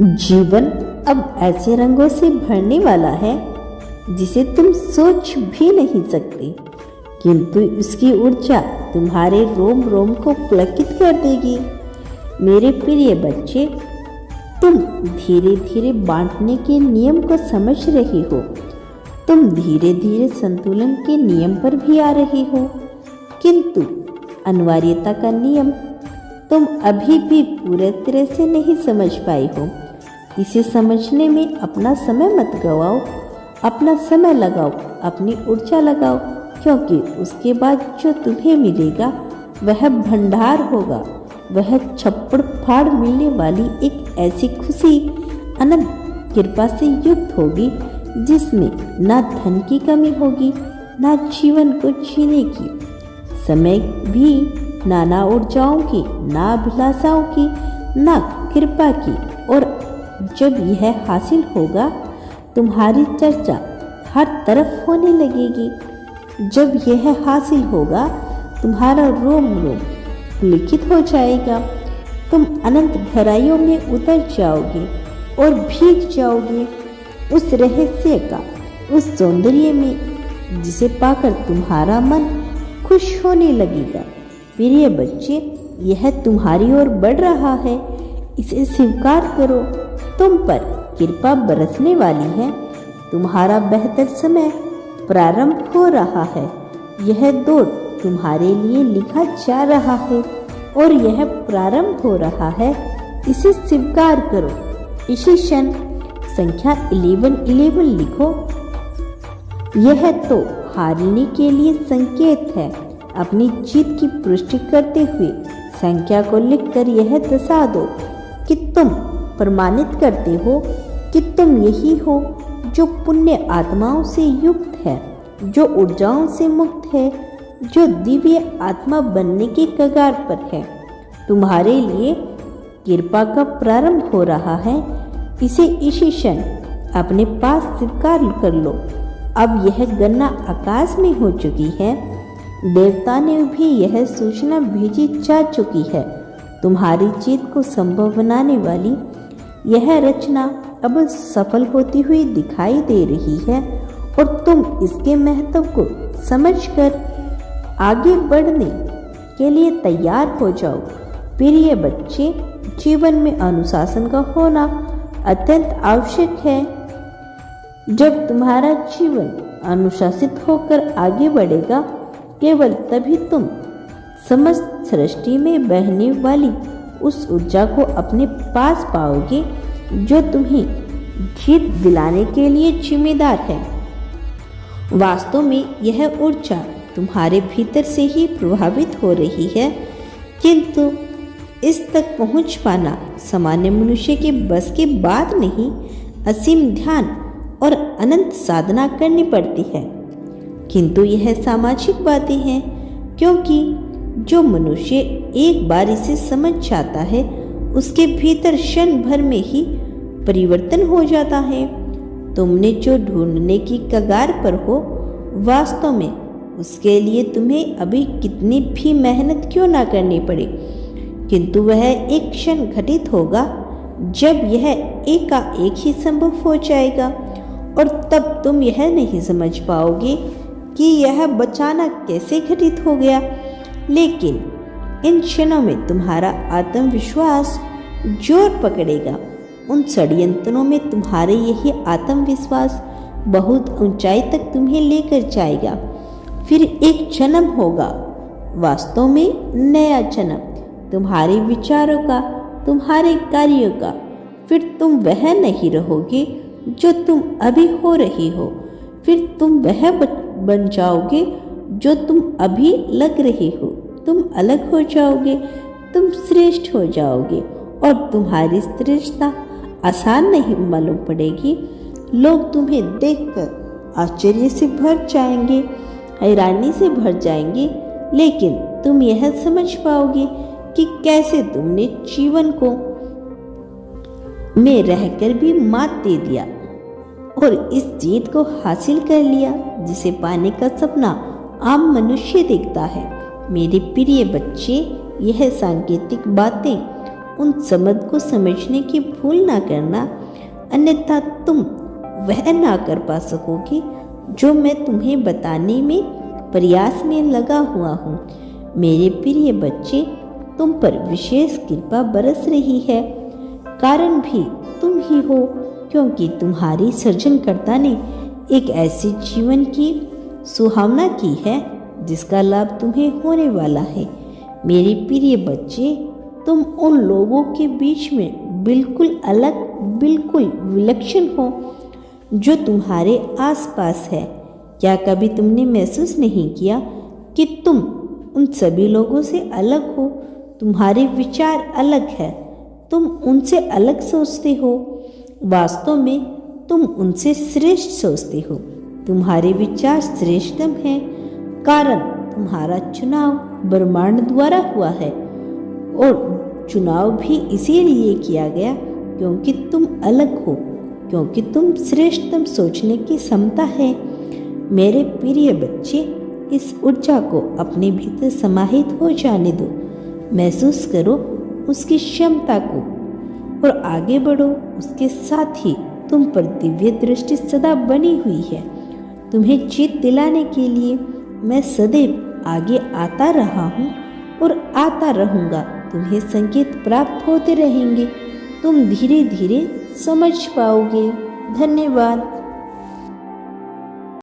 जीवन अब ऐसे रंगों से भरने वाला है जिसे तुम सोच भी नहीं सकते, किंतु इसकी ऊर्जा तुम्हारे रोम रोम को पुलकित कर देगी। मेरे प्रिय बच्चे, तुम धीरे धीरे बांटने के नियम को समझ रहे हो। तुम धीरे धीरे संतुलन के नियम पर भी आ रहे हो, किंतु अनिवार्यता का नियम तुम अभी भी पूरी तरह से नहीं समझ पाए हो। इसे समझने में अपना समय मत गवाओ, अपना समय लगाओ, अपनी ऊर्जा लगाओ, क्योंकि उसके बाद जो तुम्हें मिलेगा वह भंडार होगा। वह छप्पड़ फाड़ मिलने वाली एक ऐसी खुशी अनंत कृपा से युक्त होगी जिसमें ना धन की कमी होगी, ना जीवन को जीने की समय भी, ना ऊर्जाओं की, ना अभिलाषाओं की, ना कृपा की। और जब यह हासिल होगा तुम्हारी चर्चा हर तरफ होने लगेगी। जब यह हासिल होगा तुम्हारा रोम रोम पुलकित हो जाएगा। तुम अनंत गहराइयों में उतर जाओगे और भीग जाओगे उस रहस्य का, उस सौंदर्य में जिसे पाकर तुम्हारा मन खुश होने लगेगा। प्रिय बच्चे, यह तुम्हारी ओर बढ़ रहा है, इसे स्वीकार करो। तुम पर कृपा बरसने वाली है। तुम्हारा बेहतर समय प्रारंभ हो रहा है। यह दौड़ तुम्हारे लिए लिखा जा रहा है और यह प्रारंभ हो रहा है। इसे स्वीकार करो। इसी क्षण संख्या 1111 लिखो। यह तो हारने के लिए संकेत है। अपनी जीत की पुष्टि करते हुए संख्या को लिखकर यह दर्शा दो कि तुम प्रमाणित करते हो कि तुम यही हो जो पुण्य आत्माओं से युक्त है, जो ऊर्जाओं से मुक्त है, जो दिव्य आत्मा बनने के कगार पर है। तुम्हारे लिए कृपा का प्रारंभ हो रहा है। इसे इसी क्षण अपने पास स्वीकार कर लो। अब यह गणना आकाश में हो चुकी है। देवता ने भी यह सूचना भेजी जा चुकी है। तुम्हारी जीत को संभव बनाने वाली यह रचना अब सफल होती हुई दिखाई दे रही है और तुम इसके महत्व को समझकर आगे बढ़ने के लिए तैयार हो जाओ। प्रिय बच्चे, जीवन में अनुशासन का होना अत्यंत आवश्यक है। जब तुम्हारा जीवन अनुशासित होकर आगे बढ़ेगा, केवल तभी तुम समस्त सृष्टि में बहने वाली उस ऊर्जा को अपने पास पाओगे जो तुम्हें जीत दिलाने के लिए जिम्मेदार है। वास्तव में यह ऊर्जा तुम्हारे भीतर से ही प्रभावित हो रही है, किंतु इस तक पहुंच पाना सामान्य मनुष्य के बस के बात नहीं। असीम ध्यान और अनंत साधना करनी पड़ती है। किंतु यह सामाजिक बातें हैं, क्योंकि जो मनुष्य एक बार इसे समझ जाता है उसके भीतर क्षण भर में ही परिवर्तन हो जाता है। तुमने जो ढूंढने की कगार पर हो, वास्तव में उसके लिए तुम्हें अभी कितनी भी मेहनत क्यों ना करनी पड़े, किंतु वह एक क्षण घटित होगा जब यह एकाएक ही संभव हो जाएगा और तब तुम यह नहीं समझ पाओगे कि यह अचानक कैसे घटित हो गया। लेकिन इन क्षणों में तुम्हारा आत्मविश्वास जोर पकड़ेगा। उन षड्यंत्रों में तुम्हारे यही आत्मविश्वास बहुत ऊंचाई तक तुम्हें लेकर जाएगा। फिर एक जन्म होगा, वास्तव में नया जन्म, तुम्हारे विचारों का, तुम्हारे कार्यों का। फिर तुम वह नहीं रहोगे जो तुम अभी हो रही हो। फिर तुम वह बन जाओगे जो तुम अभी लग रहे हो। तुम अलग हो जाओगे, तुम श्रेष्ठ हो जाओगे और तुम्हारी श्रेष्ठता आसान नहीं मालूम पड़ेगी। लोग तुम्हें देखकर आश्चर्य से भर जाएंगे, हैरानी से भर जाएंगे, लेकिन तुम यह समझ पाओगे कि कैसे तुमने जीवन को में रहकर भी मात दे दिया और इस जीत को हासिल कर लिया जिसे पाने का सपना आम मनुष्य देखता है। मेरे प्रिय बच्चे, यह सांकेतिक बातें उन समझ को समझने की भूल ना करना, अन्यथा तुम वह ना कर पा सकोगे जो मैं तुम्हें बताने में प्रयास में लगा हुआ हूँ। मेरे प्रिय बच्चे, तुम पर विशेष कृपा बरस रही है। कारण भी तुम ही हो, क्योंकि तुम्हारी सृजनकर्ता ने एक ऐसे जीवन की सुहावना की है जिसका लाभ तुम्हें होने वाला है। मेरे प्रिय बच्चे, तुम उन लोगों के बीच में बिल्कुल अलग, बिल्कुल विलक्षण हो जो तुम्हारे आसपास है। क्या कभी तुमने महसूस नहीं किया कि तुम उन सभी लोगों से अलग हो? तुम्हारे विचार अलग है, तुम उनसे अलग सोचते हो। वास्तव में तुम उनसे श्रेष्ठ सोचते हो। तुम्हारे विचार श्रेष्ठतम हैं, कारण तुम्हारा चुनाव ब्रह्मांड द्वारा हुआ है, और चुनाव भी इसीलिए किया गया क्योंकि तुम अलग हो, क्योंकि तुम श्रेष्ठतम सोचने की क्षमता है। मेरे प्रिय बच्चे, इस ऊर्जा को अपने भीतर समाहित हो जाने दो। महसूस करो उसकी क्षमता को और आगे बढ़ो। उसके साथ ही तुम पर दिव्य दृष्टि सदा बनी हुई है। तुम्हें जीत दिलाने के लिए मैं सदैव आगे आता रहा हूँ और आता रहूँगा। तुम्हें संकेत प्राप्त होते रहेंगे, तुम धीरे धीरे समझ पाओगे। धन्यवाद।